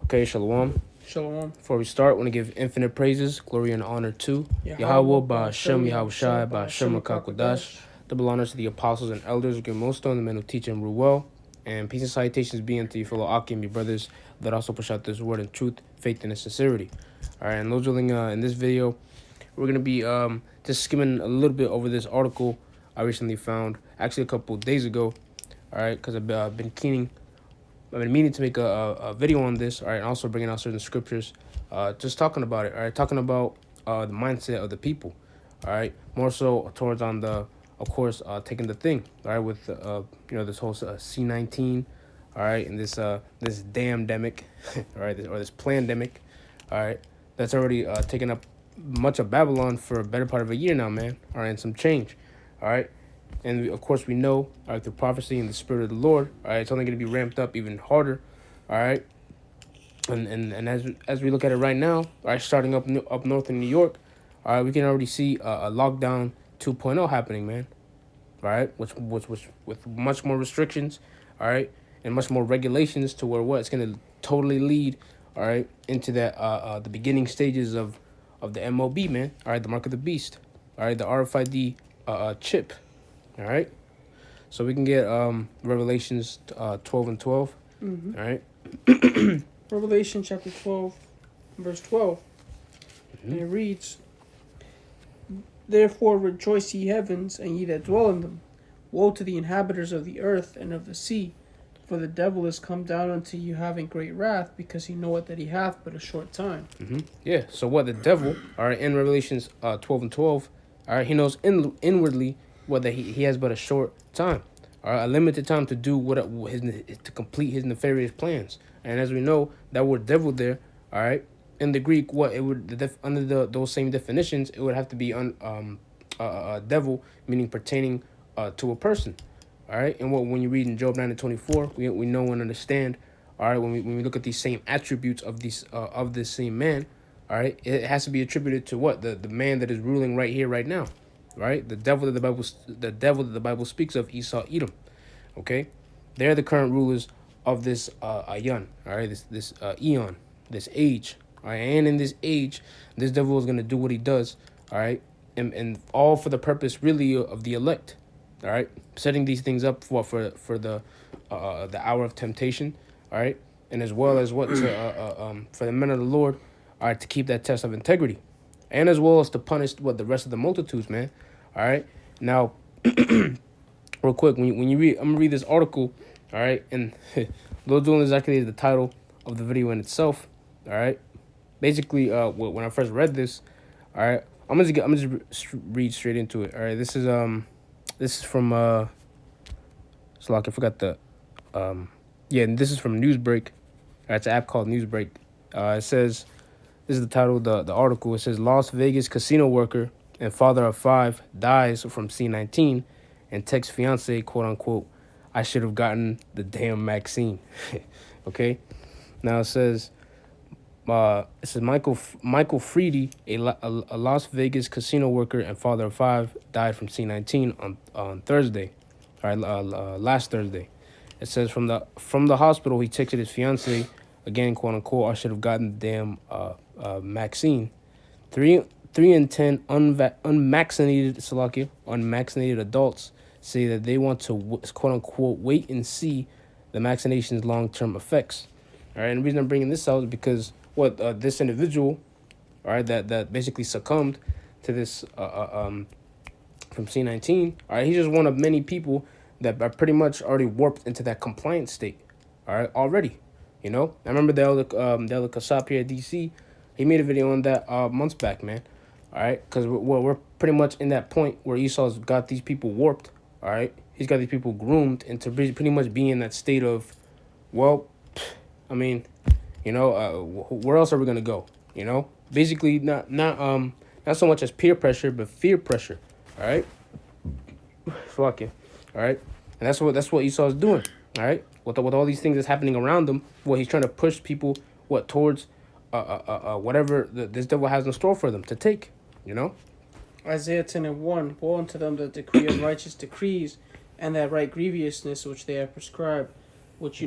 Okay, Shalom. Shalom. Before we start, I want to give infinite praises, glory, and honor to Yahweh, Yahweh, Ba'ashem, Ba'ashem, Yahushai, Yahushai, Ba'ashem, Ba'ashem, Akakwadash. Akakwadash. Double honors to the apostles and elders, give most on the men who teach and rule well. And peace and salutations be unto you, fellow Aki and your brothers that also push out this word in truth, faith, and in sincerity. All right, and those drilling in this video, we're going to be just skimming a little bit over this article I recently found, actually a couple days ago, all right, because I've been meaning to make a video on this, all right, and also bringing out certain scriptures, just talking about it, all right, talking about the mindset of the people, all right, more so towards on the, of course, taking the thing, all right, with this whole C-19, all right, and this damn demic, all right, this pandemic, all right, that's already taken up much of Babylon for a better part of a year now, man, all right, and some change, all right. And of course, we know, all right, through prophecy and the Spirit of the Lord, all right, it's only going to be ramped up even harder, all right. And as we look at it right now, all right, starting up north in New York, all right, we can already see a lockdown 2.0 happening, man, all right, which with much more restrictions, all right, and much more regulations to where what it's going to totally lead, all right, into that the beginning stages of the MOB, man, all right, the mark of the beast, all right, the RFID chip. All right, so we can get Revelations 12 and 12. Mm-hmm. All right. Revelation chapter 12, verse 12. Mm-hmm. And it reads, Therefore rejoice, ye heavens, and ye that dwell in them. Woe to the inhabitants of the earth and of the sea, for the devil is come down unto you having great wrath, because he knoweth that he hath but a short time. Mm-hmm. Yeah. So what the devil, all right, in Revelations 12 and 12, all right, he knows inwardly whether he has but a short time, all right, a limited time to do to complete his nefarious plans. And as we know, that word devil there, all right, in the Greek, what it would under those same definitions, it would have to be devil, meaning pertaining to a person. All right, and when you read in Job 9 and 24, we know and understand. All right, when we look at these same attributes of this same man, all right, it has to be attributed to what the man that is ruling right here, right now, right? The devil that the Bible speaks of, Esau, Edom. Okay, they're the current rulers of this Ayan. All right, this eon, this age. All right, and in this age, this devil is gonna do what he does. All right, and all for the purpose really of the elect. All right, setting these things up for the hour of temptation. All right, and as well as what to for the men of the Lord. All right, to keep that test of integrity, and as well as to punish what the rest of the multitudes, man. All right, now real quick, when you read, I'm gonna read this article. All right, and those doing exactly the title of the video in itself. All right, basically, when I first read this, all right, I'm gonna just read straight into it. All right, this is from so like I forgot the and this is from Newsbreak. It's an app called Newsbreak. It says, this is the title of the article. It says, Las Vegas casino worker and father of 5 dies from C-19 and texts fiance, quote unquote, I should have gotten the damn vaccine. Okay, now it says Michael Freedy, a Las Vegas casino worker and father of 5, died from C-19 on Thursday, all right, last Thursday. It says from the hospital, he texted his fiance, again, quote unquote, I should have gotten the damn vaccine. 3 in 10 unvaccinated adults say that they want to quote unquote wait and see the vaccination's long-term effects. All right, and the reason I'm bringing this out is because this individual, all right, that basically succumbed to this from C-19. All right, he's just one of many people that are pretty much already warped into that compliance state. All right, already. You know, I remember the elder Kasap here at DC. He made a video on that months back, man. All right, because we're pretty much in that point where Esau's got these people warped. All right, he's got these people groomed into pretty much being in that state of, well, I mean, you know, where else are we gonna go? You know, basically not so much as peer pressure, but fear pressure. All right, fuck it. All right, and that's what Esau's doing. All right, with all these things that's happening around him, he's trying to push people towards whatever this devil has in store for them to take. You know, Isaiah 10 and 1. Woe unto them that decree unrighteous decrees, and that write grievousness which they have prescribed, which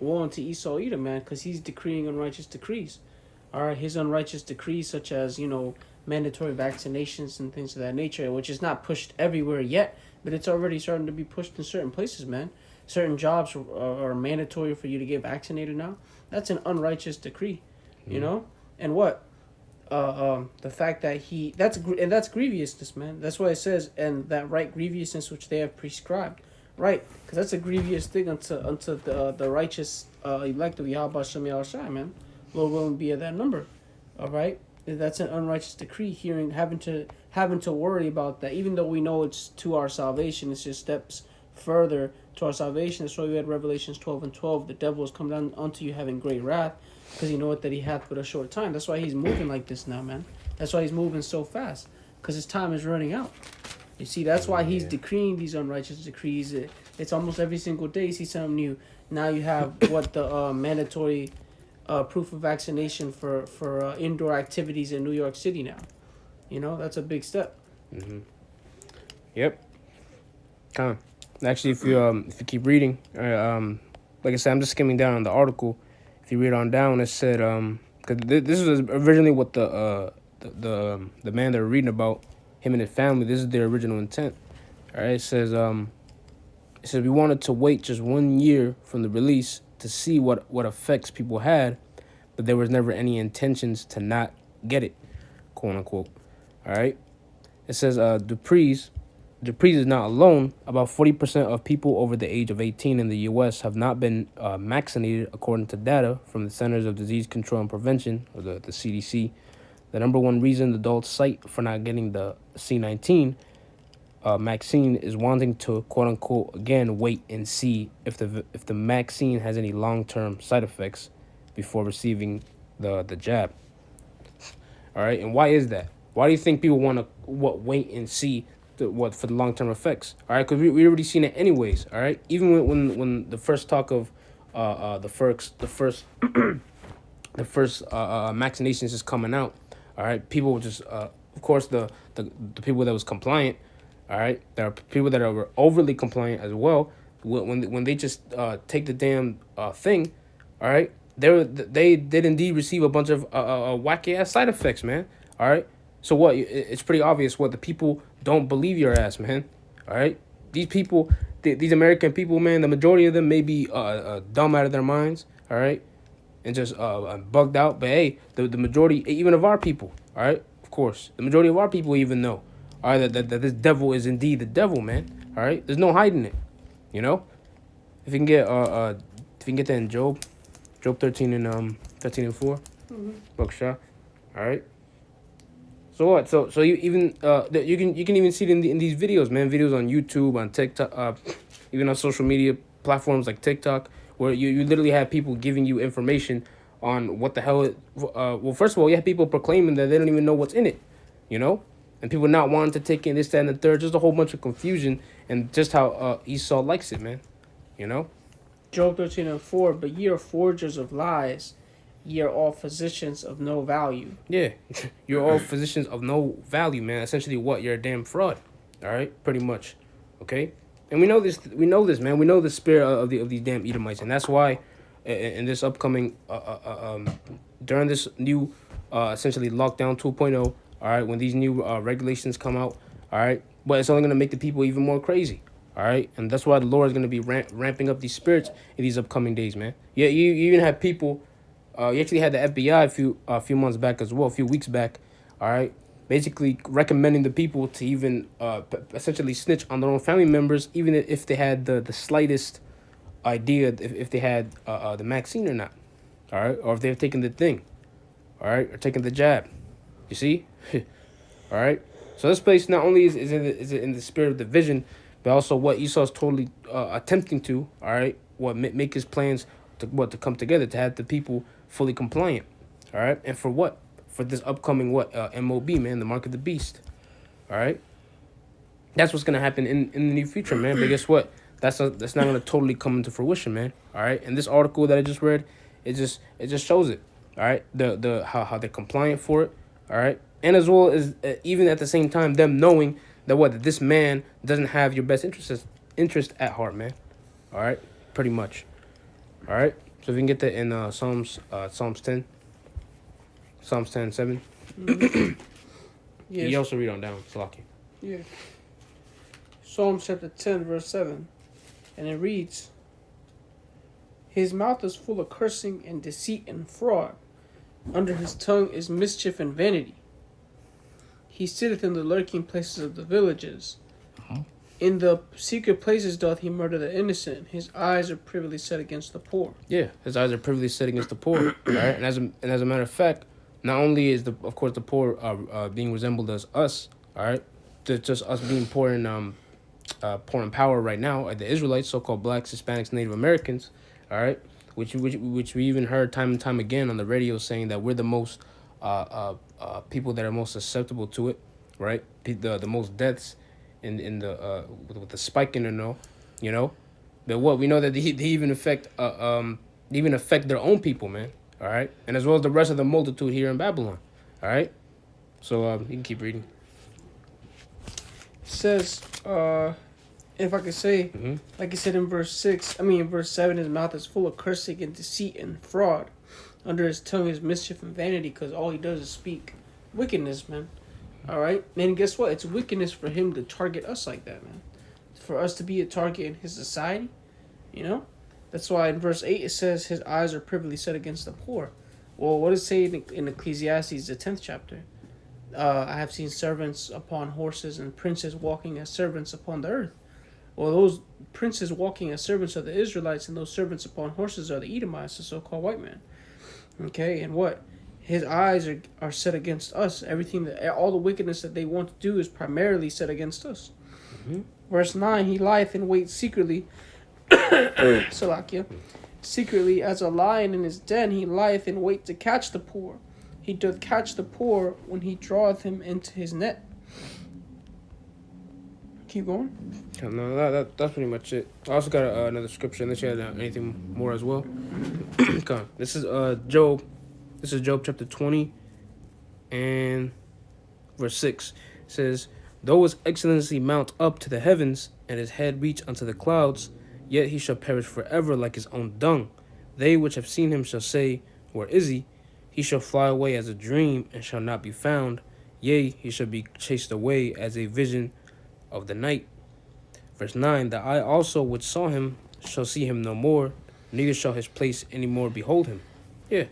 woe unto Esau Edom, man, because he's decreeing unrighteous decrees. All right, his unrighteous decrees, such as mandatory vaccinations and things of that nature, which is not pushed everywhere yet, but it's already starting to be pushed in certain places, man. Certain jobs are mandatory for you to get vaccinated now. That's an unrighteous decree, you know. And what? The fact that that's grievousness, man. That's why it says, and that right grievousness which they have prescribed, right? Because that's a grievous thing unto the righteous elect of Yahweh Shem Yahushai, man. Lord willing be of that number, all right. That's an unrighteous decree. Having to worry about that, even though we know it's to our salvation, it's just steps further to our salvation. That's why we had Revelations 12:12. The devil has come down unto you having great wrath, because you know what that he hath but a short time. That's why he's moving like this now, man. That's why he's moving so fast, because his time is running out. You see, that's why he's decreeing these unrighteous decrees. It's almost every single day. You see something new. Now you have the mandatory proof of vaccination for indoor activities in New York City now. That's a big step. Mm-hmm. Yep. Actually, if you keep reading, like I said, I'm just skimming down on the article. If you read on down, it said because this was originally what the man they were reading about, him and his family. This is their original intent. All right, it says we wanted to wait just 1 year from the release to see what effects people had, but there was never any intentions to not get it, quote unquote. All right, it says Dupree's is not alone. About 40% of people over the age of 18 in the U.S. have not been vaccinated, according to data from the Centers of Disease Control and Prevention, or the CDC. The number one reason adults cite for not getting the C19 vaccine is wanting to, quote unquote, again, wait and see if the vaccine has any long-term side effects before receiving the jab. All right, and why is that? Why do you think people want to wait and see for the long-term effects? All right, because we already seen it anyways. All right, even when the first talk of the first vaccinations is coming out. All right, people just of course the people that was compliant. All right, there are people that are overly compliant as well. When they just take the damn thing, all right, they did indeed receive a bunch of wacky ass side effects, man. All right, so what? It's pretty obvious what the people don't believe your ass, man. All right, these people, these American people, man, the majority of them may be dumb out of their minds. All right, and just bugged out. But hey, the majority, even of our people, all right, of course, the majority of our people even know. All right, that this devil is indeed the devil, man. All right, there's no hiding it. If you can get that in Job 13 and 4, Buckshot. All right. So what? So you even you can even see it in these videos, man. Videos on YouTube, on TikTok, even on social media platforms like TikTok, where you literally have people giving you information on what the hell. Well, first of all, you have people proclaiming that they don't even know what's in it, and people not wanting to take in this, that, and the third. Just a whole bunch of confusion, and just how Esau likes it, man. Job 13:4. But ye are forgers of lies. Ye are all physicians of no value. Yeah, you're all physicians of no value, man. Essentially, what? You're a damn fraud. All right, pretty much. Okay, and we know this, man. We know the spirit of these damn Edomites, and that's why, in this upcoming, during this new, essentially lockdown 2.0. All right, when these new regulations come out, all right, but it's only gonna make the people even more crazy. All right, and that's why the Lord is gonna be ramping up these spirits in these upcoming days, man. Yeah, you even have people. You actually had the FBI a few months back as well, a few weeks back, all right, basically recommending the people to even essentially snitch on their own family members, even if they had the slightest idea if they had the vaccine or not, all right, or if they've taken the thing, all right, or taken the jab. You see, all right. So this place not only is in the spirit of division, but also what Esau's totally attempting to, all right, make his plans to come together to have the people fully compliant, all right, and for what? For this upcoming MOB, man, the mark of the beast, all right. That's what's gonna happen in the near future, man. But guess what? That's not gonna totally come into fruition, man. All right. And this article that I just read, it just shows it, all right. How they're compliant for it, all right, and as well as even at the same time them knowing that this man doesn't have your best interest at heart, man. All right, pretty much. All right. So if you can get that in Psalms 10, Psalms 10:7. Yes. You also read on down, Salaki. Yeah. Psalms chapter 10, verse 7. And it reads, His mouth is full of cursing and deceit and fraud. Under his tongue is mischief and vanity. He sitteth in the lurking places of the villages. In the secret places doth he murder the innocent. His eyes are privily set against the poor. Yeah, his eyes are privily set against the poor. Right, and as a matter of fact, not only is of course the poor being resembled as us. All right, just us being poor in power right now are the Israelites, so-called blacks, Hispanics, Native Americans. All right, which we even heard time and time again on the radio saying that we're the most people that are most susceptible to it. Right, the most deaths in the with the spike in the but what we know that they even affect their own people, man. All right, and as well as the rest of the multitude here in Babylon. All right, so you can keep reading. It says, if I could say, like he said in verse 7, his mouth is full of cursing and deceit and fraud. Under his tongue is mischief and vanity, because all he does is speak wickedness, man. All right, and guess what? It's wickedness for him to target us like that, man. For us to be a target in his society, That's why in verse 8 it says his eyes are privily set against the poor. Well, what does it say in Ecclesiastes, the 10th chapter? I have seen servants upon horses and princes walking as servants upon the earth. Well, those princes walking as servants are the Israelites, and those servants upon horses are the Edomites, the so-called white man. Okay, and what? His eyes are set against us. All the wickedness that they want to do is primarily set against us. Verse 9, he lieth in wait secretly. Salakia. Secretly, as a lion in his den, he lieth in wait to catch the poor. He doth catch the poor when he draweth him into his net. Keep going. No, that's pretty much it. I also got another scripture, unless you had anything more as well. Come on. This is Job. This is Job chapter 20 and verse 6. It says, Though his excellency mount up to the heavens, and his head reach unto the clouds, yet he shall perish forever like his own dung. They which have seen him shall say, Where is he? He shall fly away as a dream, and shall not be found. Yea, he shall be chased away as a vision of the night. Verse 9, The eye also which saw him shall see him no more, neither shall his place any more behold him. Yeah.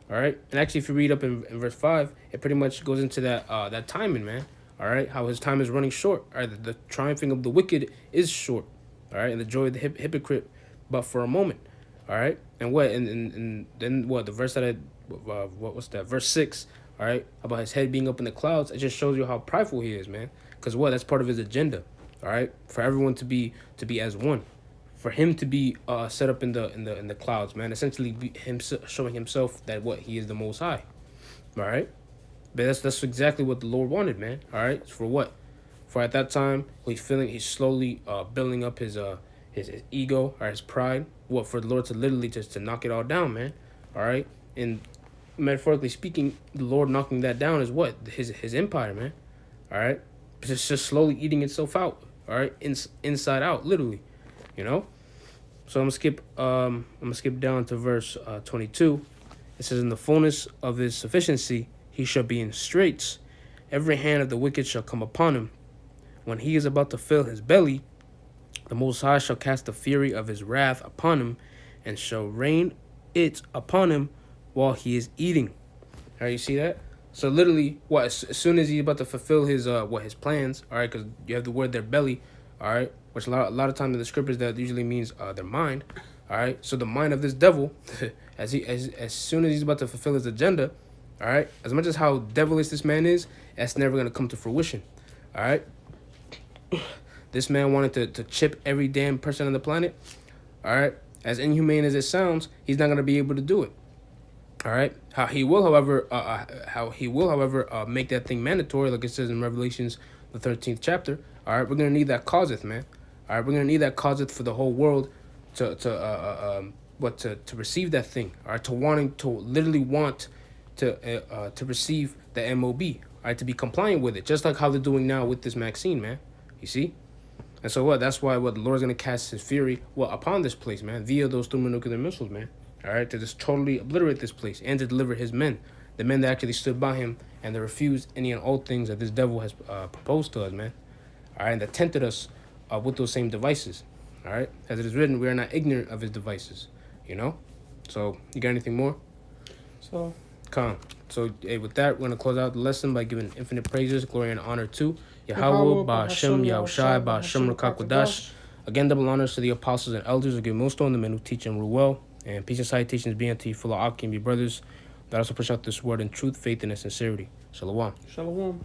All right. And actually, if you read up in verse 5, it pretty much goes into that timing, man. All right. How his time is running short. All right. The triumphing of the wicked is short. All right. And the joy of the hypocrite, but for a moment. All right. And what? And then what? The verse that what was that? Verse 6. All right. About his head being up in the clouds. It just shows you how prideful he is, man. Because what? That's part of his agenda. All right. For everyone to be as one. For him to be set up in the clouds, man, essentially him showing himself that what he is the Most High, all right. But that's exactly what the Lord wanted, man. All right, for what? For at that time he's slowly building up his ego or his pride. What? For the Lord to literally just to knock it all down, man. All right, and metaphorically speaking, the Lord knocking that down is what? His empire, man. All right, it's just slowly eating itself out. All right, inside out, literally. So I'm gonna skip down to verse 22. It says, In the fullness of his sufficiency he shall be in straits. Every hand of the wicked shall come upon him. When he is about to fill his belly, the Most High shall cast the fury of his wrath upon him, and shall rain it upon him while he is eating. All right, you see that? So literally, what? As soon as he's about to fulfill his his plans, all right, because you have the word their belly, all right, which a lot of times in the scriptures that usually means their mind, all right. So the mind of this devil, as soon as he's about to fulfill his agenda, all right, as much as how devilish this man is, that's never gonna come to fruition, all right. This man wanted to chip every damn person on the planet, all right. As inhumane as it sounds, he's not gonna be able to do it. All right. How he will, however, make that thing mandatory, like it says in Revelations, the 13th chapter. All right, we're gonna need that causeth, man. All right, we're gonna need that causeth for the whole world to receive that thing. All right, to literally want to receive the MOB. All right, to be compliant with it, just like how they're doing now with this Maxine, man. You see. And so what? That's why the Lord's gonna cast his fury upon this place, man, via those thermonuclear missiles, man. all right, to just totally obliterate this place and to deliver his men, the men that actually stood by him and that refused any and all things that this devil has proposed to us, man. All right, and that tempted us with those same devices. All right, as it is written, we are not ignorant of his devices. You know, so you got anything more? So, Come. So hey, with that, we're gonna close out the lesson by giving infinite praises, glory, and honor to Yahweh, Yahweh, Ba'Hashem, Yahushai, Ba'Hashem, Ba'Hashem, Rakakwadash. Again, double honors to the apostles and elders who give millstone, the men who teach and rule well. And peace and salutations be unto you, full of Aki and be brothers that also push out this word in truth, faith, and in sincerity. Shalom. Shalom.